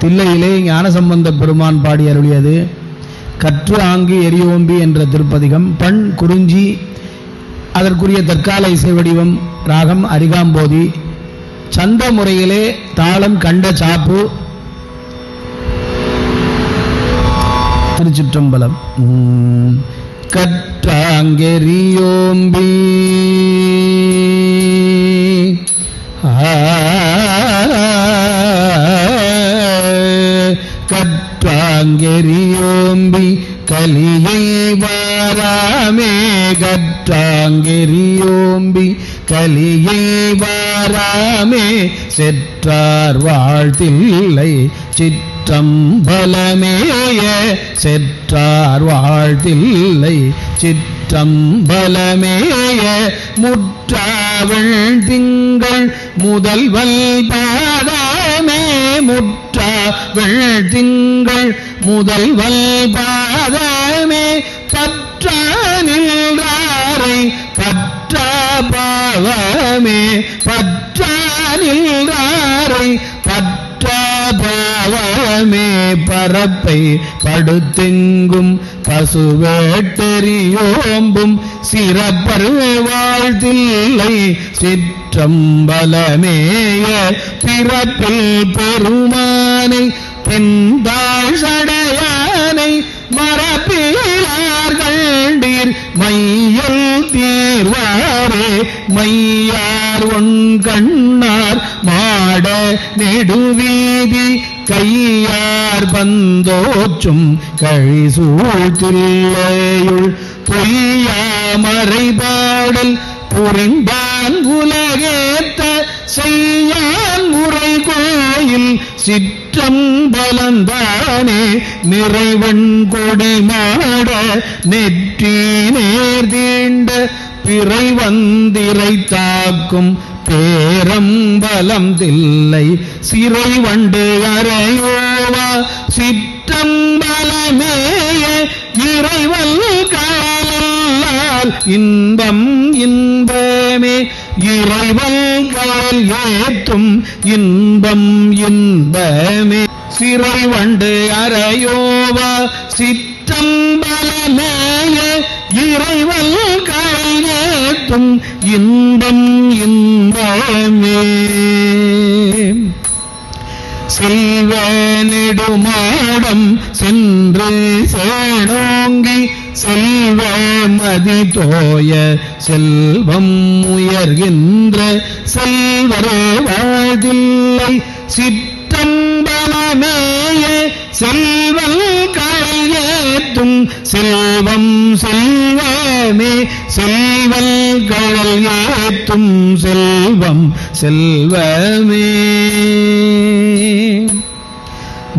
தில்லையிலே ஞானசம்பந்த பெருமான் பாடி அருளியது கற்று ஆங்கு எரியோம்பி என்ற திருப்பதிகம். பண் குறிஞ்சி, அதற்குரிய தற்கால இசை வடிவம் ராகம் அரிகாம்போதி. சந்த முறையிலே தாளம் கண்ட சாப்பு. திருச்சிற்றம்பலம். கற்றாங்கெரியோம்பி கற்றாங்கெரியோம்பி கலியை வாராமே. கற்றாங்கெரியோம்பி கலியை வாராமே. செற்றார் வாழ்த்தில்லை சிற்றம்பலமேய. செற்றார் வாழ்த்தில்லை சிற்றம்பலமேய. முற்றாவள் திங்கள் முதல்வல் பாதமே. முற்றாவள் திங்கள் முதல்வல் பாதமே. பற்றா நின்றாரை பற்றா பாவமே. பற்றா நின்றாரை பற்றா பாவமே. பரப்பை படுத்தெங்கும் பசுவேட்டெரியோம்பும் சிறப்பர் வாழ்த்தில்லை சிற்றம்பலமேய. பிறப்பில் பெருமானை பெண்தாழ் சடையானை மரப்பிலார் கண்டீர் மையல் தீர்வாரே. மையார் ஒன் கண்ணார் மாட நெடுவீதி கையார் பந்தோச்சும் கழிசூழ்த்தில்லையுள் பொய்யாமறை பாடல் புரிந்தான் உலகேத்த செய்யான் முறை கோயில் சிற்றம்பலந்தானே. நிறைவன் கொடி மாட நெற்றி நேர் தீண்ட பிறை வந்திரை தாக்கும் பேரம்பலம் தில்லை சிறை வண்டு அறையோவா சிற்றம்பலமேய. இறைவல் காலால் இன்பம் இன்பமே. இறைவல் கால் ஏற்றும் இன்பம் இன்பமே. சிறை வண்டு அறையோவா சிற்றம்பலமேய. இறைவல் கால் ஏற்றும் இன்பம் இன்பமே. செல்வ நெடுமாடம் சென்று சேனோங்கி செல்வ மதி தோய செல்வம் உயர்கின்ற செல்வரே வாழ்தில்லை சிற்றம்பலமேய. செல்வல் கழையேற்றும் செல்வம் செல்வமே. செல்வல் கழல் ஏற்றும் செல்வம் செல்வமே.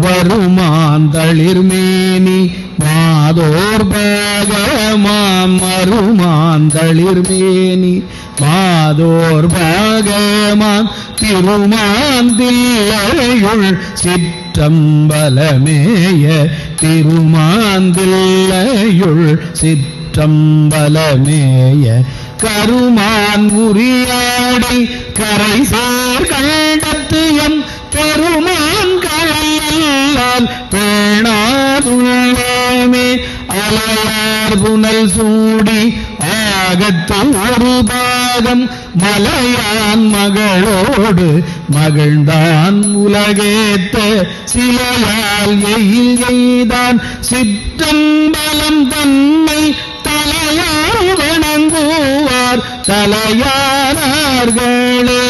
வருமாந்தளிர்மேனி மாதோர் பாகமாம். வருமாந்தளிர்மேனி மாதோர் பாகமாம். திருமாந்தில்லையுள் சிற்றம்பலமேய. திருமாந்தில்லையுள் சிற்றம்பலமேய. கருமான் உரியாடை கரை சார் கண்டத்தியம் பெருமான் கழல்லால் பேணாதுள்ளமே. அலையார் புனல் சூடி ஆகத்து ஒரு பாகம் மலையான் மகளோடு மகிழ்ந்தான் உலகேத்த சிலையால் எயில் எய்தான் சிற்றம்பலம் தன்னை தலையார் வணங்குவார் தலையானார்களே.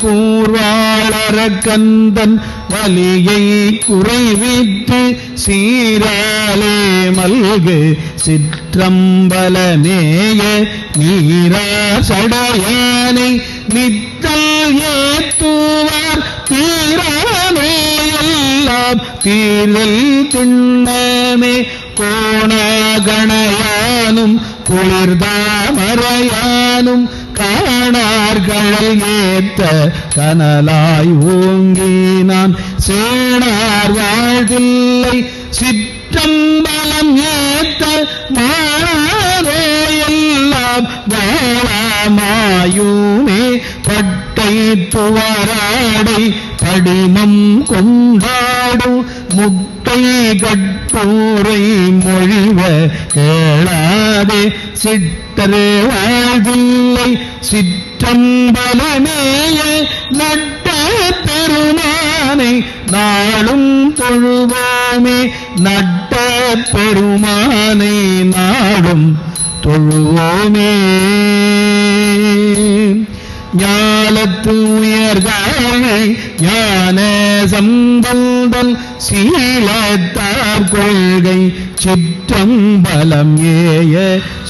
கூர்வாளர கந்தன் வலியை குறைவித்து சீராலே மல்கு சிற்றம்பலமேய நீரார் சடையானை நித்தல் ஏத்துவார் தீராமே எல்லாம் தீர்தல் திண்ணமே கோணகணையானும் குளிர்தாமரையானும் காணார்கள் ஏத்த கனலாய் ஓங்கினான் சேனார் வாழ்தில்லை சிற்றம்பலம் ஏத்த மாறே எல்லாம் வாழமாயுமே பட்டை துவராடை படிமம் கொண்டாடும் முட்டை கட்டூரை மொழிவ கேளாதே சிட்டரே வாழ்தில்லை சிற்றம்பலமேய நட்ட பெருமானை நாளும் தொழுவோமே நட்ட பெருமானை நாளும் தொழுவோமே ஞாலத்து உயர்காழை ஞான சம்பந்தல் சீலத்தார் கொள்கை சிற்றம்பலம் ஏய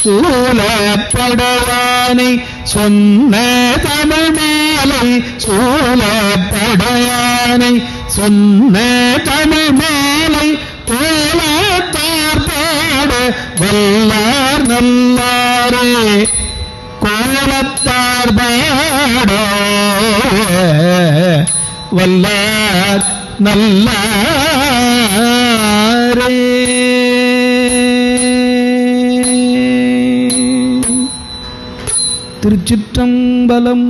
சூழப்படவானை சொன்ன தமிழ் மாலை சூழப்படையானை சொன்ன தமிழ் மாலை தோழத்தார் பாட வல்லார் நல்லாரே கோலத்தார் பாட வல்லார் நல்லாரே. திருச்சிற்றம்பலம்.